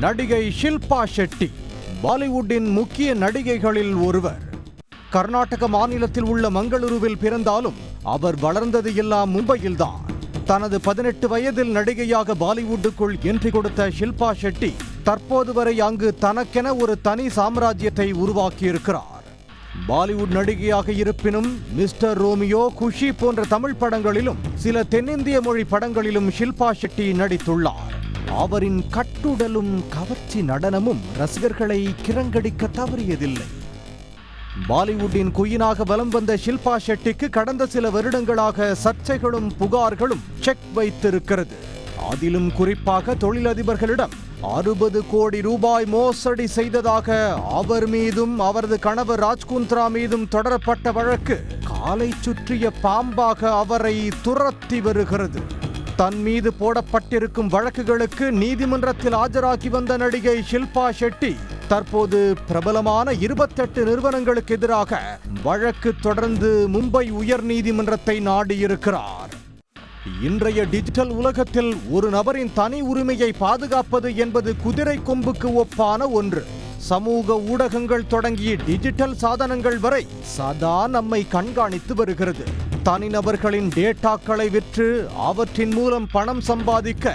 நடிகை ஷில்பா ஷெட்டி பாலிவுட்டின் முக்கிய நடிகைகளில் ஒருவர். கர்நாடக மாநிலத்தில் உள்ள மங்களூருவில் பிறந்தாலும் அவர் வளர்ந்தது எல்லாம் மும்பையில்தான். தனது 18 வயதில் நடிகையாக பாலிவுட்டுக்குள் என்ட்ரி கொடுத்த ஷில்பா ஷெட்டி தற்போது வரை அங்கு தனக்கென ஒரு தனி சாம்ராஜ்யத்தை உருவாக்கியிருக்கிறார். பாலிவுட் நடிகையாக இருப்பினும் மிஸ்டர் ரோமியோ, குஷி போன்ற தமிழ் படங்களிலும் சில தென்னிந்திய மொழி படங்களிலும் ஷில்பா ஷெட்டி நடித்துள்ளார். அவரின் கட்டுடலும் கவர்ச்சி நடனமும் ரசிகர்களை கிரங்கடிக்க தவறியதில்லை. பாலிவுட்டின் குயினாக வலம் வந்த ஷில்பா ஷெட்டிக்கு கடந்த சில வருடங்களாக சர்ச்சைகளும் புகார்களும் செக் வைத்திருக்கிறது. அதிலும் குறிப்பாக தொழிலதிபர்களிடம் 60 கோடி ரூபாய் மோசடி செய்ததாக அவர் மீதும் அவரது கணவர் ராஜ்குந்த்ரா மீதும் தொடரப்பட்ட வழக்கு காலை சுற்றிய பாம்பாக அவரை துரத்தி வருகிறது. தன் மீது போடப்பட்டிருக்கும் வழக்குகளுக்கு நீதிமன்றத்தில் ஆஜராகி வந்த நடிகை ஷில்பா ஷெட்டி தற்போது பிரபலமான 28 நிறுவனங்களுக்கு எதிராக வழக்கு தொடர்ந்து மும்பை உயர் நீதிமன்றத்தை நாடியிருக்கிறார். இன்றைய டிஜிட்டல் உலகத்தில் ஒரு நபரின் தனி உரிமையை பாதுகாப்பது என்பது குதிரை கொம்புக்கு ஒப்பான ஒன்று. சமூக ஊடகங்கள் தொடங்கிய டிஜிட்டல் சாதனங்கள் வரை சதா நம்மை கண்காணித்து வருகிறது. தனிநபர்களின் டேட்டாக்களை விற்று அவற்றின் மூலம் பணம் சம்பாதிக்க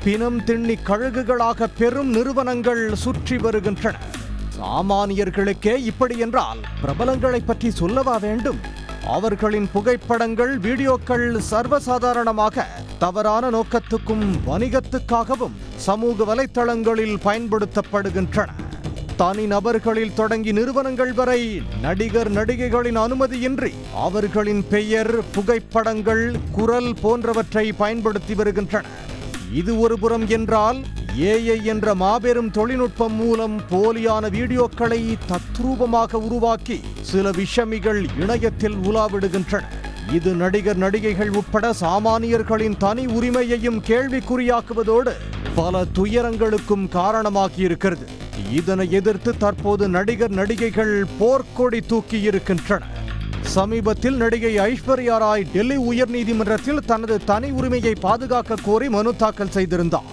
பிணம் திண்ணி கழுகுகளாக பெரும் நிறுவனங்கள் சுற்றி வருகின்றன. சாமானியர்களுக்கே இப்படி என்றால் பிரபலங்களை பற்றி சொல்லவா வேண்டும்? அவர்களின் புகைப்படங்கள், வீடியோக்கள் சர்வசாதாரணமாக தவறான நோக்கத்துக்கும் வணிகத்துக்காகவும் சமூக வலைத்தளங்களில் பயன்படுத்தப்படுகின்றன. தனி நபர்களில் தொடங்கி நிறுவனங்கள் வரை நடிகர் நடிகைகளின் அனுமதியின்றி அவர்களின் பெயர், புகைப்படங்கள், குரல் போன்றவற்றை பயன்படுத்தி வருகின்றன. இது ஒரு புறம் என்றால், AI என்ற மாபெரும் தொழில்நுட்பம் மூலம் போலியான வீடியோக்களை தத்ரூபமாக உருவாக்கி சில விஷமிகள் இணையத்தில் உலாவிடுகின்றன. இது நடிகர் நடிகைகள் உட்பட சாமானியர்களின் தனி உரிமையையும் கேள்விக்குறியாக்குவதோடு பல துயரங்களுக்கும் காரணமாகியிருக்கிறது. இதனை எதிர்த்து தற்போது நடிகர் நடிகைகள் போர்க்கொடி தூக்கி இருக்கின்றனர். சமீபத்தில் நடிகை ஐஸ்வர்யா ராய் டெல்லி உயர் நீதிமன்றத்தில் தனது தனி உரிமையை பாதுகாக்க கோரி மனு தாக்கல் செய்திருந்தார்.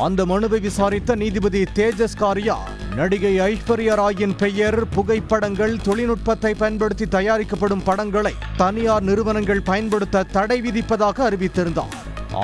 அந்த மனுவை விசாரித்த நீதிபதி தேஜஸ் காரியா நடிகை ஐஸ்வர்யா ராயின் பெயர், புகைப்படங்கள், தொழில்நுட்பத்தை பயன்படுத்தி தயாரிக்கப்படும் படங்களை தனியார் நிறுவனங்கள் பயன்படுத்த தடை விதிப்பதாக அறிவித்திருந்தார்.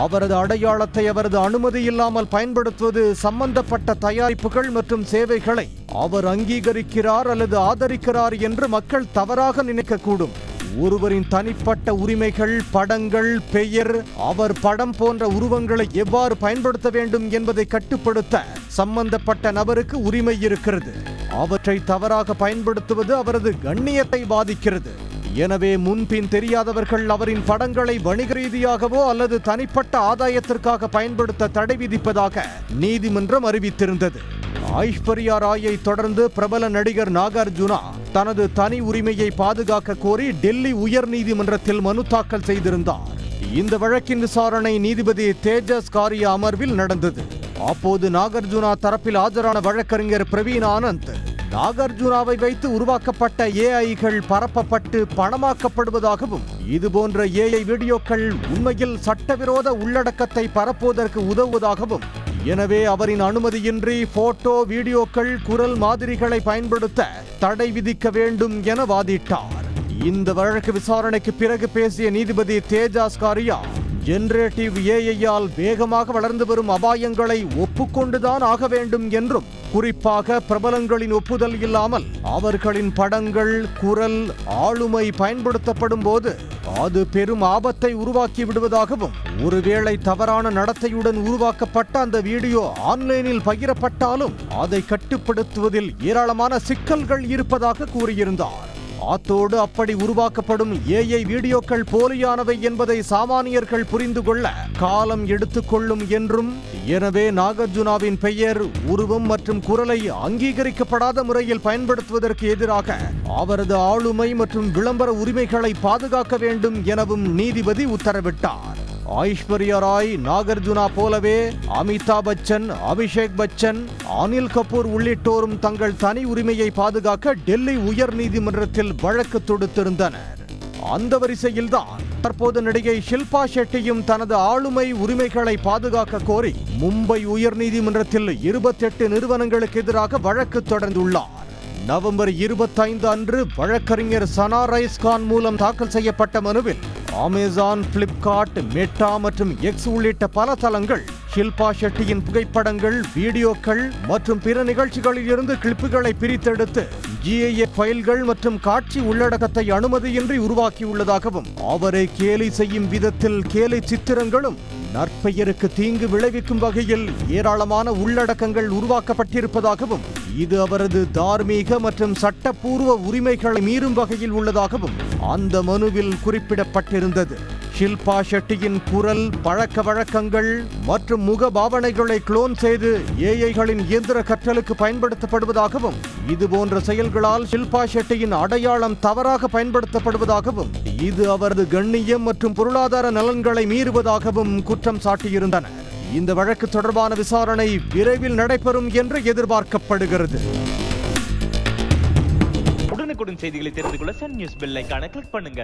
அவரது அடையாளத்தை அவரது அனுமதி இல்லாமல் பயன்படுத்துவது சம்பந்தப்பட்ட தயாரிப்புகள் மற்றும் சேவைகளை அவர் அங்கீகரிக்கிறார் அல்லது ஆதரிக்கிறார் என்று மக்கள் தவறாக நினைக்கக்கூடும். ஒருவரின் தனிப்பட்ட உரிமைகள், படங்கள், பெயர், அவர் படம் போன்ற உருவங்களை எவ்வாறு பயன்படுத்த வேண்டும் என்பதை கட்டுப்படுத்த சம்பந்தப்பட்ட நபருக்கு உரிமை இருக்கிறது. அவற்றை தவறாக பயன்படுத்துவது அவரது கண்ணியத்தை பாதிக்கிறது. எனவே முன்பின் தெரியாதவர்கள் அவரின் படங்களை வணிக ரீதியாகவோ அல்லது தனிப்பட்ட ஆதாயத்திற்காக பயன்படுத்த தடை விதிப்பதாக நீதிமன்றம் அறிவித்திருந்தது. ஐஸ்வர்யா ராயை தொடர்ந்து பிரபல நடிகர் நாகார்ஜுனா தனது தனி உரிமையை பாதுகாக்க கோரி டெல்லி உயர் நீதிமன்றத்தில் மனு தாக்கல் செய்திருந்தார். இந்த வழக்கின் விசாரணை நீதிபதி தேஜஸ் காரியா அமர்வில் நடந்தது. அப்போது நாகார்ஜுனா தரப்பில் ஆஜரான வழக்கறிஞர் பிரவீன் ஆனந்த் நாகார்ஜுனாவை வைத்து உருவாக்கப்பட்ட AIகள் பரப்பப்பட்டு பணமாக்கப்படுவதாகவும், இதுபோன்ற AI வீடியோக்கள் உண்மையில் சட்டவிரோத உள்ளடக்கத்தை பரப்புவதற்கு உதவுவதாகவும், எனவே அவரின் அனுமதியின்றி போட்டோ, வீடியோக்கள், குரல் மாதிரிகளை பயன்படுத்த தடை விதிக்க வேண்டும் என வாதிட்டார். இந்த வழக்கு விசாரணைக்கு பிறகு பேசிய நீதிபதி தேஜஸ் காரியா ஜெனரேட்டிவ் AI-யால் வேகமாக வளர்ந்து வரும் அபாயங்களை ஒப்புக்கொண்டுதான் ஆக வேண்டும் என்றும், குறிப்பாக பிரபலங்களின் ஒப்புதல் இல்லாமல் அவர்களின் படங்கள், குரல், ஆளுமை பயன்படுத்தப்படும் போது அது பெரும் ஆபத்தை உருவாக்கி விடுவதாகவும், ஒருவேளை தவறான நடத்தையுடன் உருவாக்கப்பட்ட அந்த வீடியோ ஆன்லைனில் பகிரப்பட்டாலும் அதை கட்டுப்படுத்துவதில் ஏராளமான சிக்கல்கள் இருப்பதாக கூறியிருந்தார். அத்தோடு அப்படி உருவாக்கப்படும் AI வீடியோக்கள் போலியானவை என்பதை சாமானியர்கள் புரிந்து கொள்ள காலம் எடுத்துக்கொள்ளும் என்றும், எனவே நாகார்ஜுனாவின் பெயர், உருவம் மற்றும் குரலை அங்கீகரிக்கப்படாத முறையில் பயன்படுத்துவதற்கு எதிராக அவரது ஆளுமை மற்றும் விளம்பர உரிமைகளை பாதுகாக்க வேண்டும் எனவும் நீதிபதி உத்தரவிட்டார். ஐஸ்வர்யா ராய், நாகார்ஜுனா போலவே அமிதாப் பச்சன், அபிஷேக் பச்சன், அனில் கபூர் உள்ளிட்டோரும் தங்கள் தனி உரிமையை பாதுகாக்க டெல்லி உயர் நீதிமன்றத்தில் வழக்கு தொடுத்திருந்தனர். அந்த வரிசையில்தான் தற்போது நடிகை ஷில்பா ஷெட்டியும் தனது ஆளுமை உரிமைகளை பாதுகாக்க கோரி மும்பை உயர்நீதிமன்றத்தில் 28 நிறுவனங்களுக்கு எதிராக வழக்கு தொடர்ந்துள்ளார். நவம்பர் 25 அன்று வழக்கறிஞர் சனா ரைஸ்கான் மூலம் தாக்கல் செய்யப்பட்ட மனுவில் அமேசான், பிளிப்கார்ட், மெட்டா மற்றும் எக்ஸ் உள்ளிட்ட பல தளங்கள் ஷில்பா ஷெட்டியின் புகைப்படங்கள், வீடியோக்கள் மற்றும் பிற நிகழ்ச்சிகளில் இருந்து கிளிப்புகளை பிரித்தெடுத்து GIF ஃபைல்கள் மற்றும் காட்சி உள்ளடக்கத்தை அனுமதியின்றி உருவாக்கியுள்ளதாகவும், அவரை கேலி செய்யும் விதத்தில் கேலி சித்திரங்களும் நற்பெயருக்கு தீங்கு விளைவிக்கும் வகையில் ஏராளமான உள்ளடக்கங்கள் உருவாக்கப்பட்டிருப்பதாகவும், இது அவரது தார்மீக மற்றும் சட்டப்பூர்வ உரிமைகளை மீறும் வகையில் உள்ளதாகவும் அந்த மனுவில் குறிப்பிடப்பட்டிருந்தது. ஷில்பா ஷெட்டியின் குரல், பழக்க வழக்கங்கள் மற்றும் முக பாவனைகளை குளோன் செய்து AIகளின் இயந்திர கற்றலுக்கு பயன்படுத்தப்படுவதாகவும், இதுபோன்ற செயல்களால் ஷில்பா ஷெட்டியின் அடையாளம் தவறாக பயன்படுத்தப்படுவதாகவும், இது அவரது கண்ணியம் மற்றும் பொருளாதார நலன்களை மீறுவதாகவும் குற்றம் சாட்டியிருந்தனர். இந்த வழக்கு தொடர்பான விசாரணை விரைவில் நடைபெறும் என்று எதிர்பார்க்கப்படுகிறது. உடனுக்குடன் செய்திகளை தெரிந்து கொள்ள சன் நியூஸ் பெல் ஐகானை கிளிக் பண்ணுங்க.